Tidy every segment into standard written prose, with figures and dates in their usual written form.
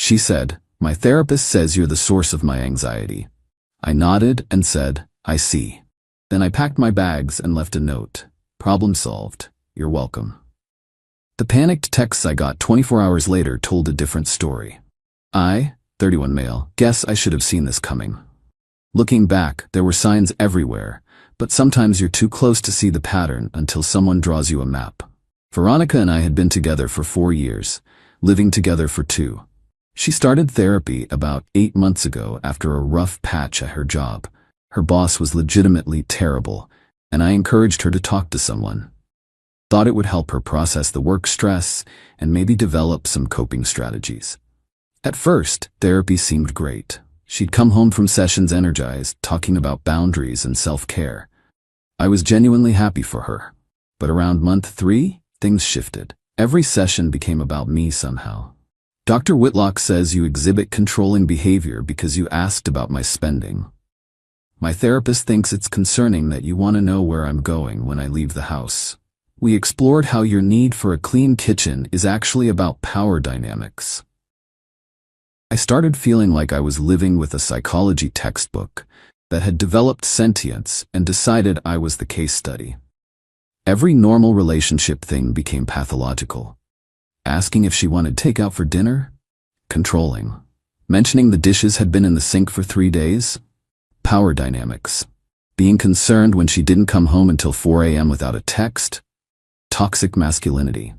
She said, "My therapist says you're the source of my anxiety." I nodded and said, "I see." Then I packed my bags and left a note. "Problem solved. You're welcome." The panicked texts I got 24 hours later told a different story. I, 31 male, guess I should have seen this coming. Looking back, there were signs everywhere, but sometimes you're too close to see the pattern until someone draws you a map. Veronica and I had been together for 4 years, living together for 2. She started therapy about 8 months ago after a rough patch at her job. Her boss was legitimately terrible, and I encouraged her to talk to someone. Thought it would help her process the work stress and maybe develop some coping strategies. At first, therapy seemed great. She'd come home from sessions energized, talking about boundaries and self-care. I was genuinely happy for her. But around month 3, things shifted. Every session became about me somehow. Dr. Whitlock says you exhibit controlling behavior because you asked about my spending. My therapist thinks it's concerning that you want to know where I'm going when I leave the house. We explored how your need for a clean kitchen is actually about power dynamics. I started feeling like I was living with a psychology textbook that had developed sentience and decided I was the case study. Every normal relationship thing became pathological. Asking if she wanted takeout for dinner? Controlling. Mentioning the dishes had been in the sink for 3 days? Power dynamics. Being concerned when she didn't come home until 4 a.m. without a text? Toxic masculinity.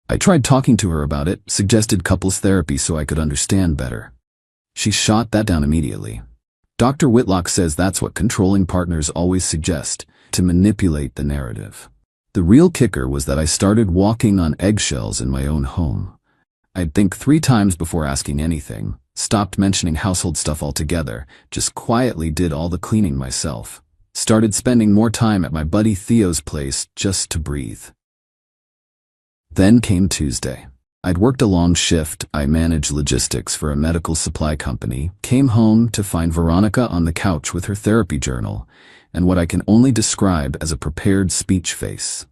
I tried talking to her about it, suggested couples therapy so I could understand better. She shot that down immediately. Dr. Whitlock says that's what controlling partners always suggest, to manipulate the narrative. The real kicker was that I started walking on eggshells in my own home. I'd think 3 times before asking anything, stopped mentioning household stuff altogether, just quietly did all the cleaning myself. Started spending more time at my buddy Theo's place just to breathe. Then came Tuesday. I'd worked a long shift, I managed logistics for a medical supply company, came home to find Veronica on the couch with her therapy journal, and what I can only describe as a prepared speech face.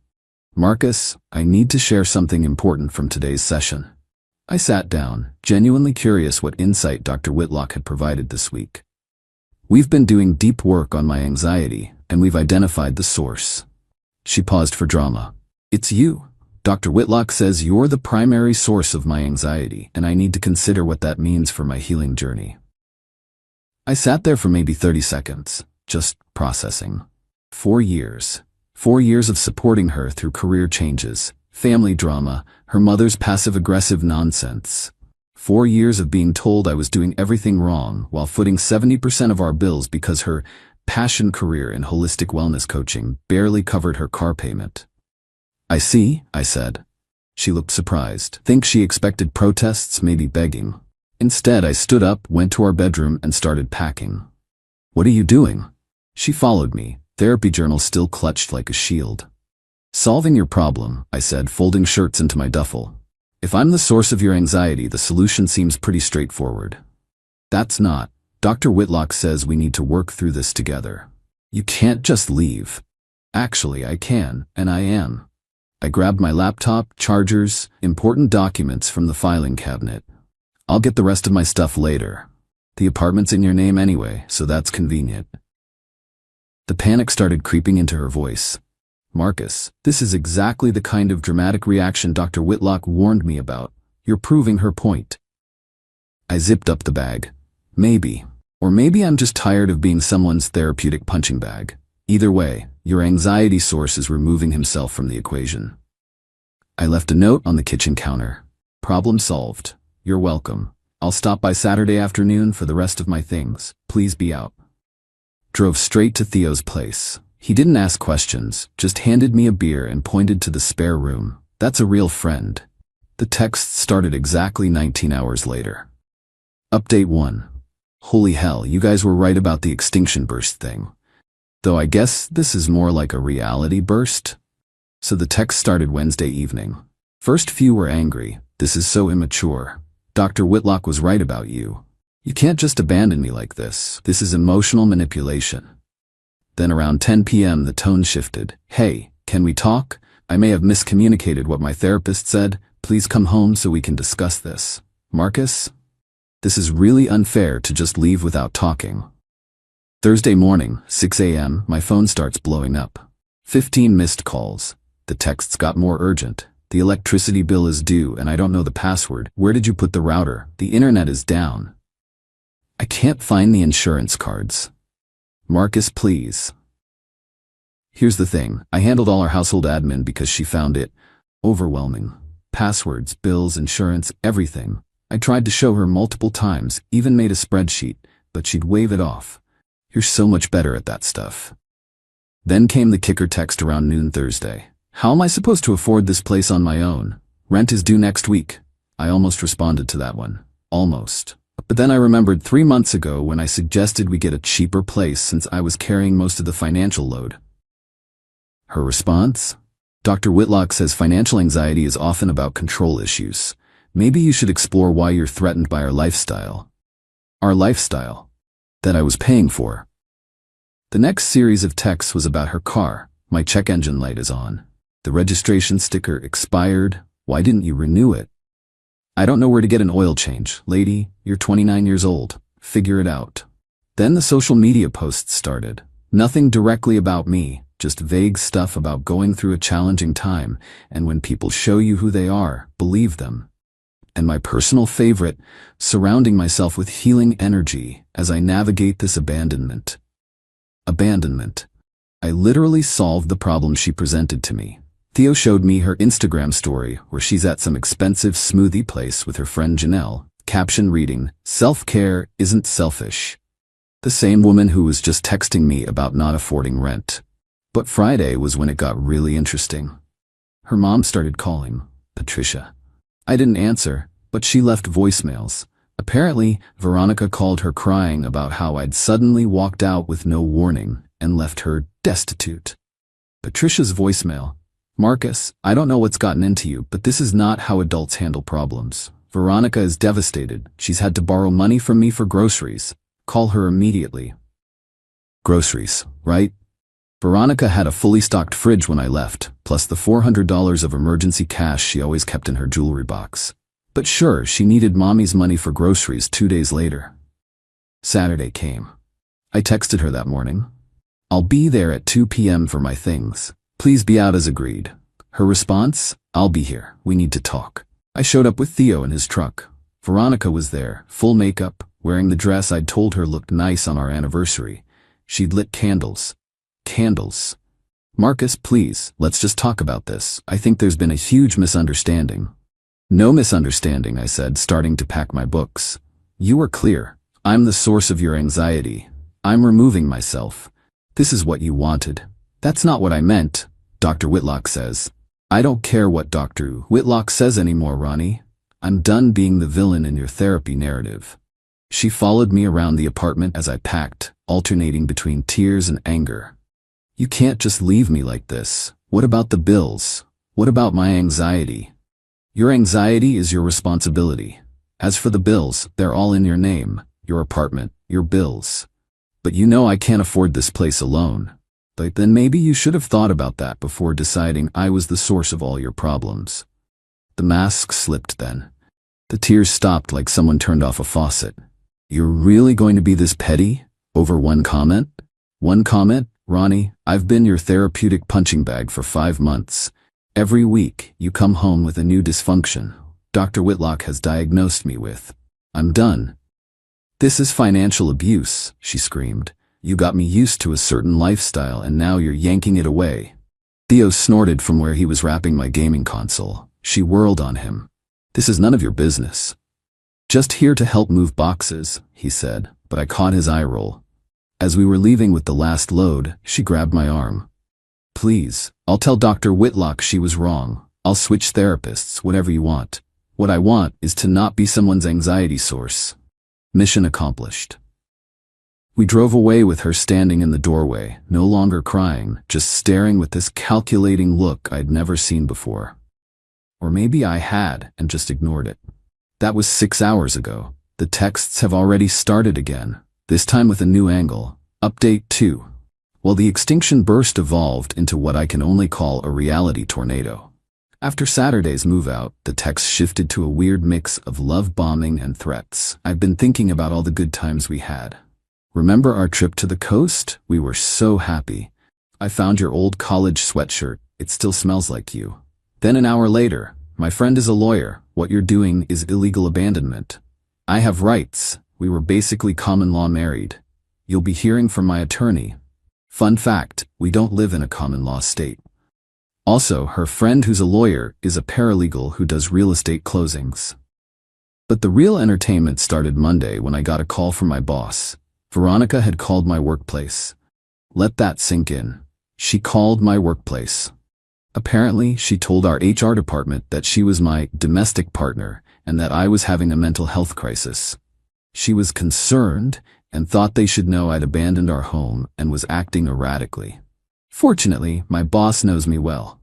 "Marcus, I need to share something important from today's session." I sat down, genuinely curious what insight Dr. Whitlock had provided this week. "We've been doing deep work on my anxiety, and we've identified the source." She paused for drama. "It's you. Dr. Whitlock says you're the primary source of my anxiety, and I need to consider what that means for my healing journey." I sat there for maybe 30 seconds, just processing. 4 years. 4 years of supporting her through career changes, family drama, her mother's passive-aggressive nonsense. 4 years of being told I was doing everything wrong while footing 70% of our bills because her passion career in holistic wellness coaching barely covered her car payment. "I see," I said. She looked surprised. Think she expected protests, maybe begging. Instead, I stood up, went to our bedroom, and started packing. "What are you doing?" She followed me, therapy journal still clutched like a shield. "Solving your problem," I said, folding shirts into my duffel. "If I'm the source of your anxiety, the solution seems pretty straightforward." "That's not. Dr. Whitlock says we need to work through this together. You can't just leave." "Actually, I can, and I am." I grabbed my laptop, chargers, important documents from the filing cabinet. "I'll get the rest of my stuff later. The apartment's in your name anyway, so that's convenient." The panic started creeping into her voice. "Marcus, this is exactly the kind of dramatic reaction Dr. Whitlock warned me about. You're proving her point." I zipped up the bag. Maybe. Or maybe I'm just tired of being someone's therapeutic punching bag. Either way, your anxiety source is removing himself from the equation. I left a note on the kitchen counter. "Problem solved. You're welcome. I'll stop by Saturday afternoon for the rest of my things. Please be out." Drove straight to Theo's place. He didn't ask questions, just handed me a beer and pointed to the spare room. "That's a real friend." The text started exactly 19 hours later. Update 1. Holy hell, you guys were right about the extinction burst thing. Though I guess this is more like a reality burst. So the text started Wednesday evening. First few were angry. "This is so immature. Dr. Whitlock was right about you. You can't just abandon me like this. This is emotional manipulation." Then around 10 p.m. the tone shifted. "Hey, can we talk? I may have miscommunicated what my therapist said. Please come home so we can discuss this. Marcus?" This is really unfair to just leave without talking. Thursday morning, 6 a.m., my phone starts blowing up. 15 missed calls. The texts got more urgent. The electricity bill is due and I don't know the password. Where did you put the router? The internet is down. I can't find the insurance cards. Marcus, please. Here's the thing. I handled all our household admin because she found it overwhelming. Passwords, bills, insurance, everything. I tried to show her multiple times, even made a spreadsheet, but she'd wave it off. You're so much better at that stuff. Then came the kicker text around noon Thursday. How am I supposed to afford this place on my own? Rent is due next week. I almost responded to that one. Almost. But then I remembered 3 months ago when I suggested we get a cheaper place since I was carrying most of the financial load. Her response? Dr. Whitlock says financial anxiety is often about control issues. Maybe you should explore why you're threatened by our lifestyle. Our lifestyle. That I was paying for. The next series of texts was about her car. My check engine light is on. The registration sticker expired. Why didn't you renew it? I don't know where to get an oil change. Lady, you're 29 years old. Figure it out. Then the social media posts started. Nothing directly about me, just vague stuff about going through a challenging time, and when people show you who they are, believe them. And my personal favorite, surrounding myself with healing energy as I navigate this abandonment. Abandonment. I literally solved the problem she presented to me. Theo showed me her Instagram story where she's at some expensive smoothie place with her friend Janelle, caption reading, "Self-care isn't selfish." The same woman who was just texting me about not affording rent. But Friday was when it got really interesting. Her mom started calling, Patricia. I didn't answer, but she left voicemails. Apparently, Veronica called her crying about how I'd suddenly walked out with no warning and left her destitute. Patricia's voicemail. Marcus, I don't know what's gotten into you, but this is not how adults handle problems. Veronica is devastated. She's had to borrow money from me for groceries. Call her immediately. Groceries, right? Veronica had a fully stocked fridge when I left, plus the $400 of emergency cash she always kept in her jewelry box. But sure, she needed mommy's money for groceries 2 days later. Saturday came. I texted her that morning. I'll be there at 2 p.m. for my things. Please be out as agreed. Her response? I'll be here. We need to talk. I showed up with Theo in his truck. Veronica was there, full makeup, wearing the dress I'd told her looked nice on our anniversary. She'd lit candles. Candles. Marcus, please, let's just talk about this. I think there's been a huge misunderstanding. No misunderstanding, I said, starting to pack my books. You were clear. I'm the source of your anxiety. I'm removing myself. This is what you wanted. That's not what I meant, Dr. Whitlock says. I don't care what Dr. Whitlock says anymore, Ronnie. I'm done being the villain in your therapy narrative. She followed me around the apartment as I packed, alternating between tears and anger. You can't just leave me like this. What about the bills? What about my anxiety? Your anxiety is your responsibility. As for the bills, they're all in your name, your apartment, your bills. But you know I can't afford this place alone. Like, then maybe you should have thought about that before deciding I was the source of all your problems. The mask slipped then. The tears stopped like someone turned off a faucet. You're really going to be this petty? Over one comment? One comment? Ronnie, I've been your therapeutic punching bag for 5 months. Every week, you come home with a new dysfunction. Dr. Whitlock has diagnosed me with. I'm done. This is financial abuse, she screamed. You got me used to a certain lifestyle and now you're yanking it away. Theo snorted from where he was wrapping my gaming console. She whirled on him. This is none of your business. Just here to help move boxes, he said, but I caught his eye roll. As we were leaving with the last load, she grabbed my arm. Please, I'll tell Dr. Whitlock she was wrong. I'll switch therapists, whatever you want. What I want is to not be someone's anxiety source. Mission accomplished. We drove away with her standing in the doorway, no longer crying, just staring with this calculating look I'd never seen before. Or maybe I had and just ignored it. That was 6 hours ago. The texts have already started again, this time with a new angle. Update 2. Well, the extinction burst evolved into what I can only call a reality tornado. After Saturday's move-out, the text shifted to a weird mix of love bombing and threats. I've been thinking about all the good times we had. Remember our trip to the coast? We were so happy. I found your old college sweatshirt. It still smells like you. Then an hour later, my friend is a lawyer. What you're doing is illegal abandonment. I have rights. We were basically common law married. You'll be hearing from my attorney. Fun fact, we don't live in a common law state. Also, her friend who's a lawyer is a paralegal who does real estate closings. But the real entertainment started Monday when I got a call from my boss. Veronica had called my workplace. Let that sink in. She called my workplace. Apparently, she told our HR department that she was my domestic partner and that I was having a mental health crisis. She was concerned and thought they should know I'd abandoned our home and was acting erratically. Fortunately, my boss knows me well.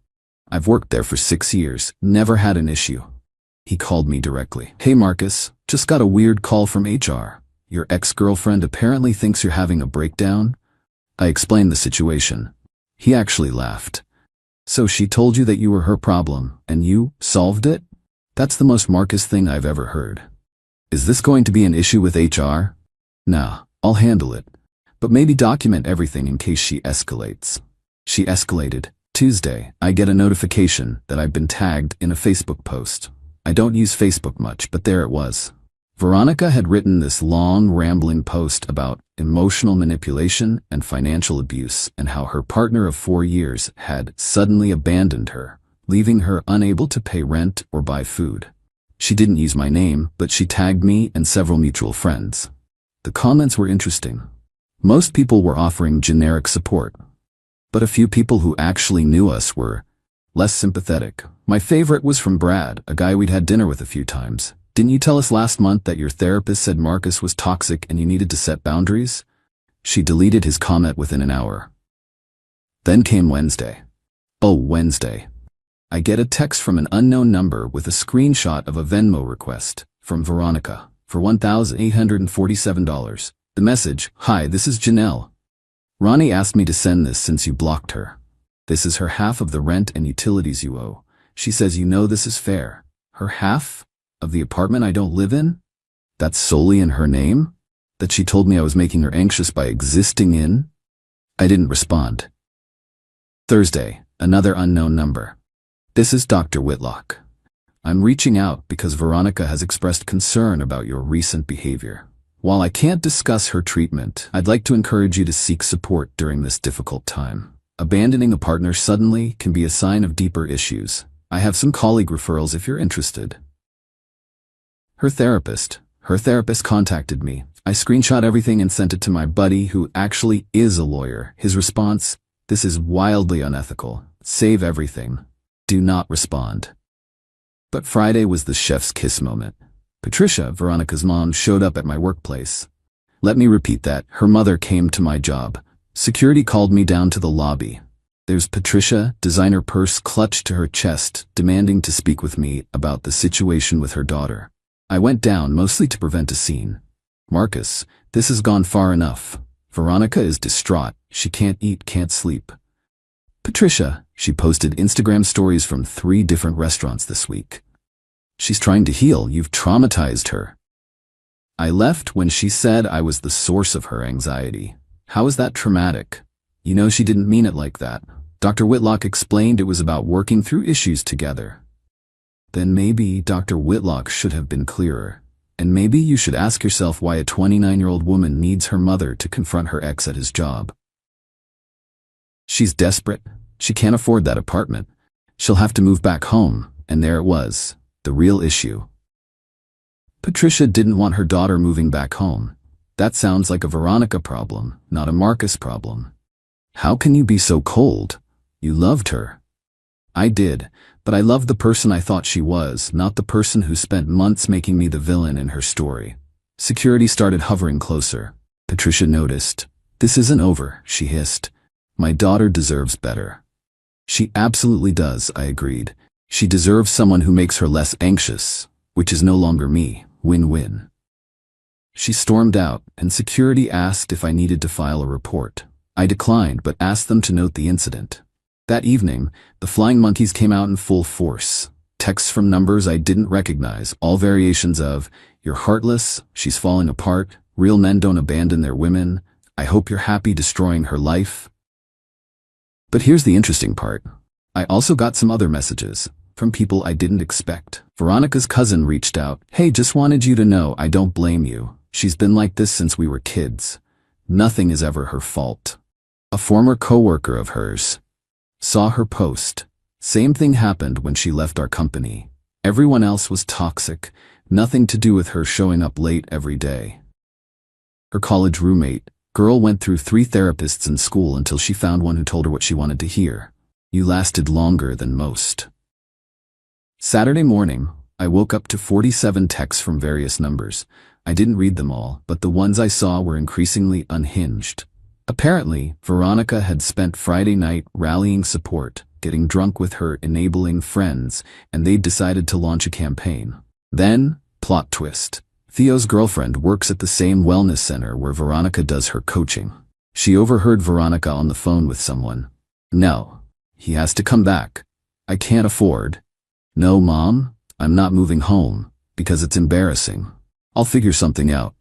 I've worked there for 6 years, never had an issue. He called me directly. Hey Marcus, just got a weird call from HR. Your ex-girlfriend apparently thinks you're having a breakdown. I explained the situation. He actually laughed. So she told you that you were her problem, and you solved it? That's the most Marcus thing I've ever heard. Is this going to be an issue with HR? Nah, I'll handle it. But maybe document everything in case she escalates. She escalated. Tuesday, I get a notification that I've been tagged in a Facebook post. I don't use Facebook much, but there it was. Veronica had written this long, rambling post about emotional manipulation and financial abuse and how her partner of 4 years had suddenly abandoned her, leaving her unable to pay rent or buy food. She didn't use my name, but she tagged me and several mutual friends. The comments were interesting. Most people were offering generic support, but a few people who actually knew us were less sympathetic. My favorite was from Brad, a guy we'd had dinner with a few times. Didn't you tell us last month that your therapist said Marcus was toxic and you needed to set boundaries? She deleted his comment within an hour. Then came Wednesday. Oh, Wednesday. I get a text from an unknown number with a screenshot of a Venmo request from Veronica for $1,847. The message, "Hi, this is Janelle. Ronnie asked me to send this since you blocked her. This is her half of the rent and utilities you owe. She says you know this is fair. Her half? Of the apartment I don't live in? That's solely in her name? That she told me I was making her anxious by existing in?" I didn't respond. Thursday, another unknown number. This is Dr. Whitlock. I'm reaching out because Veronica has expressed concern about your recent behavior. While I can't discuss her treatment, I'd like to encourage you to seek support during this difficult time. Abandoning a partner suddenly can be a sign of deeper issues. I have some colleague referrals if you're interested. Her therapist contacted me. I screenshot everything and sent it to my buddy who actually is a lawyer. His response, "This is wildly unethical. Save everything. Do not respond." But Friday was the chef's kiss moment. Patricia, Veronica's mom, showed up at my workplace. Let me repeat that. Her mother came to my job. Security called me down to the lobby. There's Patricia, designer purse clutched to her chest, demanding to speak with me about the situation with her daughter. I went down mostly to prevent a scene. "Marcus, this has gone far enough. Veronica is distraught. She can't eat, can't sleep." "Patricia," she posted Instagram stories from 3 different restaurants this week. "She's trying to heal. You've traumatized her." I left when she said I was the source of her anxiety. How is that traumatic? You know she didn't mean it like that. Dr. Whitlock explained it was about working through issues together. Then maybe Dr. Whitlock should have been clearer. And maybe you should ask yourself why a 29-year-old woman needs her mother to confront her ex at his job. She's desperate. She can't afford that apartment. She'll have to move back home, and there it was, the real issue. Patricia didn't want her daughter moving back home. That sounds like a Veronica problem, not a Marcus problem. How can you be so cold? You loved her. I did, but I loved the person I thought she was, not the person who spent months making me the villain in her story. Security started hovering closer. Patricia noticed. "This isn't over," she hissed. "My daughter deserves better." She absolutely does, I agreed. She deserves someone who makes her less anxious, which is no longer me. Win-win. She stormed out, and security asked if I needed to file a report. I declined, but asked them to note the incident. That evening, the flying monkeys came out in full force. Texts from numbers I didn't recognize, all variations of, "You're heartless," "She's falling apart," "Real men don't abandon their women," "I hope you're happy destroying her life." But here's the interesting part. I also got some other messages from people I didn't expect. Veronica's cousin reached out. "Hey, just wanted you to know I don't blame you. She's been like this since we were kids. Nothing is ever her fault." A former coworker of hers saw her post. "Same thing happened when she left our company. Everyone else was toxic, nothing to do with her showing up late every day." Her college roommate, girl, went through 3 therapists in school until she found one who told her what she wanted to hear. "You lasted longer than most." Saturday morning, I woke up to 47 texts from various numbers. I didn't read them all, but the ones I saw were increasingly unhinged. Apparently, Veronica had spent Friday night rallying support, getting drunk with her enabling friends, and they'd decided to launch a campaign. Then, plot twist. Theo's girlfriend works at the same wellness center where Veronica does her coaching. She overheard Veronica on the phone with someone. "No. He has to come back. I can't afford." "No, Mom, I'm not moving home, because it's embarrassing. I'll figure something out.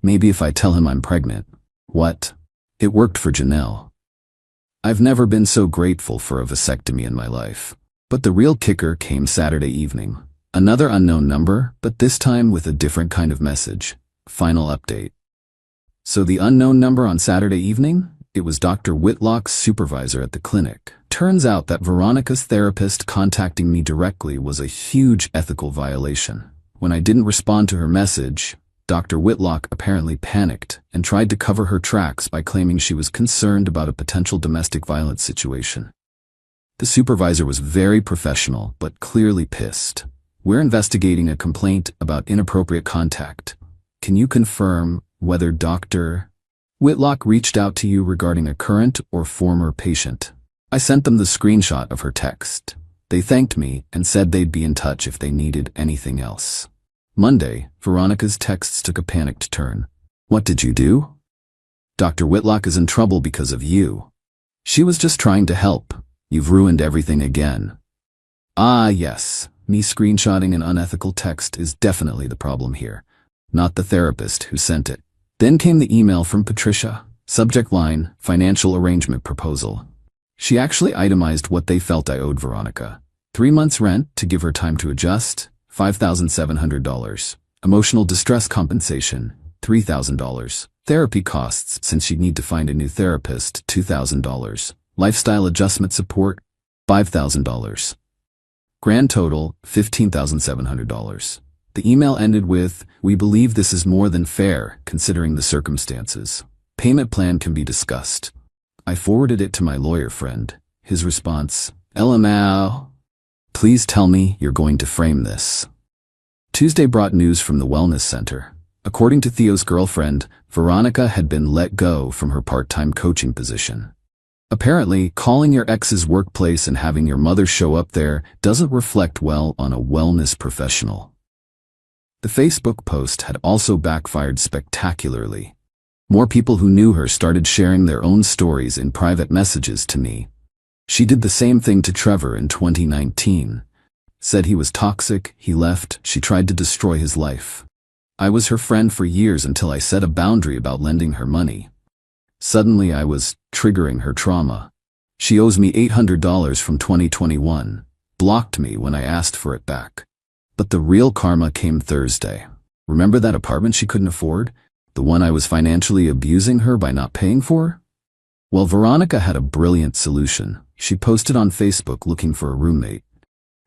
Maybe if I tell him I'm pregnant." What? It worked for Janelle. I've never been so grateful for a vasectomy in my life. But the real kicker came Saturday evening. Another unknown number, but this time with a different kind of message. Final update. So the unknown number on Saturday evening? It was Dr. Whitlock's supervisor at the clinic. Turns out that Veronica's therapist contacting me directly was a huge ethical violation. When I didn't respond to her message, Dr. Whitlock apparently panicked and tried to cover her tracks by claiming she was concerned about a potential domestic violence situation. The supervisor was very professional but clearly pissed. "We're investigating a complaint about inappropriate contact. Can you confirm whether Dr. Whitlock reached out to you regarding a current or former patient?" I sent them the screenshot of her text. They thanked me and said they'd be in touch if they needed anything else. Monday, Veronica's texts took a panicked turn. "What did you do?" "Dr. Whitlock is in trouble because of you." "She was just trying to help. You've ruined everything again." Ah, yes. Me screenshotting an unethical text is definitely the problem here, not the therapist who sent it. Then came the email from Patricia. Subject line, "Financial arrangement proposal." She actually itemized what they felt I owed Veronica. 3 months rent to give her time to adjust, $5,700. Emotional distress compensation, $3,000. Therapy costs, since she'd need to find a new therapist, $2,000. Lifestyle adjustment support, $5,000. Grand total, $15,700. The email ended with, "We believe this is more than fair, considering the circumstances. Payment plan can be discussed." I forwarded it to my lawyer friend. His response, "LMAO. Please tell me you're going to frame this." Tuesday brought news from the wellness center. According to Theo's girlfriend, Veronica had been let go from her part-time coaching position. Apparently, calling your ex's workplace and having your mother show up there doesn't reflect well on a wellness professional. The Facebook post had also backfired spectacularly. More people who knew her started sharing their own stories in private messages to me. She did the same thing to Trevor in 2019. Said he was toxic, he left, she tried to destroy his life. I was her friend for years until I set a boundary about lending her money. Suddenly I was triggering her trauma. She owes me $800 from 2021, blocked me when I asked for it back. But the real karma came Thursday. Remember that apartment she couldn't afford? The one I was financially abusing her by not paying for? Well, Veronica had a brilliant solution. She posted on Facebook looking for a roommate.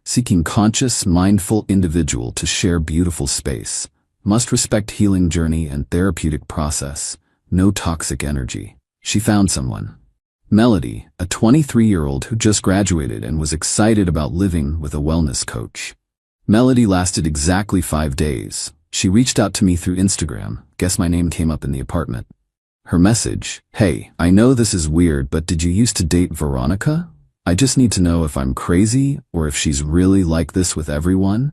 Seeking conscious, mindful individual to share beautiful space. Must respect healing journey and therapeutic process. No toxic energy. She found someone. Melody, a 23-year-old who just graduated and was excited about living with a wellness coach. Melody lasted exactly 5 days. She reached out to me through Instagram. Guess my name came up in the apartment. Her message, "Hey, I know this is weird, but did you used to date Veronica? I just need to know if I'm crazy or if she's really like this with everyone."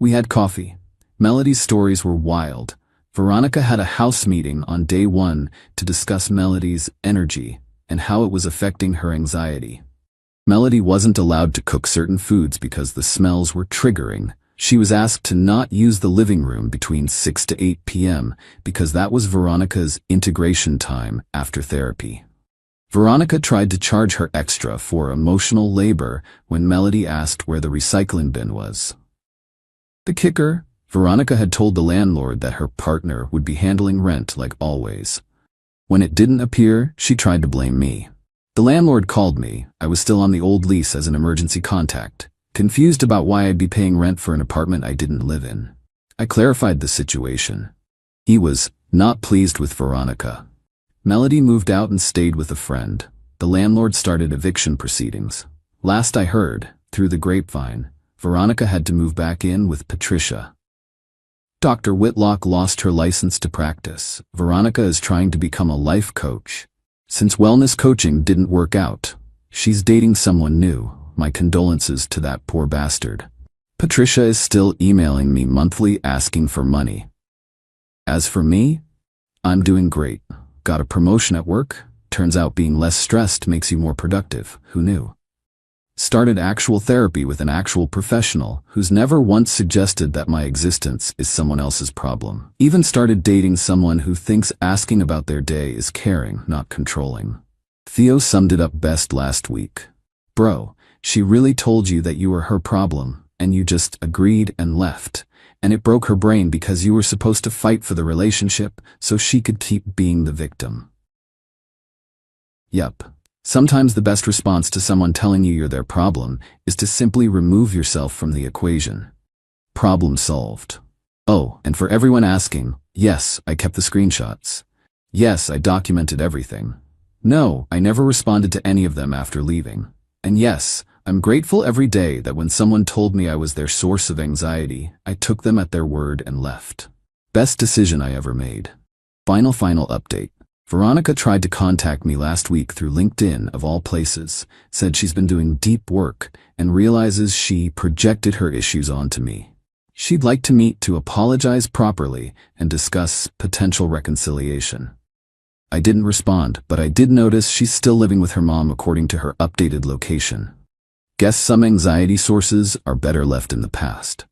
We had coffee. Melody's stories were wild. Veronica had a house meeting on day 1 to discuss Melody's energy and how it was affecting her anxiety. Melody wasn't allowed to cook certain foods because the smells were triggering. She was asked to not use the living room between 6 to 8 p.m. because that was Veronica's integration time after therapy. Veronica tried to charge her extra for emotional labor when Melody asked where the recycling bin was. The kicker, Veronica had told the landlord that her partner would be handling rent like always. When it didn't appear, she tried to blame me. The landlord called me. I was still on the old lease as an emergency contact, confused about why I'd be paying rent for an apartment I didn't live in. I clarified the situation. He was not pleased with Veronica. Melody moved out and stayed with a friend. The landlord started eviction proceedings. Last I heard, through the grapevine, Veronica had to move back in with Patricia. Dr. Whitlock lost her license to practice. Veronica is trying to become a life coach. Since wellness coaching didn't work out, she's dating someone new. My condolences to that poor bastard. Patricia is still emailing me monthly asking for money. As for me, I'm doing great. Got a promotion at work. Turns out being less stressed makes you more productive. Who knew? Started actual therapy with an actual professional who's never once suggested that my existence is someone else's problem. Even started dating someone who thinks asking about their day is caring, not controlling. Theo summed it up best last week. Bro, she really told you that you were her problem, and you just agreed and left. And it broke her brain because you were supposed to fight for the relationship so she could keep being the victim. Yup. Sometimes the best response to someone telling you you're their problem is to simply remove yourself from the equation. Problem solved. Oh, and for everyone asking, yes, I kept the screenshots. Yes, I documented everything. No, I never responded to any of them after leaving. And yes, I'm grateful every day that when someone told me I was their source of anxiety, I took them at their word and left. Best decision I ever made. Final update. Veronica tried to contact me last week through LinkedIn of all places, said she's been doing deep work and realizes she projected her issues onto me. She'd like to meet to apologize properly and discuss potential reconciliation. I didn't respond, but I did notice she's still living with her mom according to her updated location. Guess some anxiety sources are better left in the past.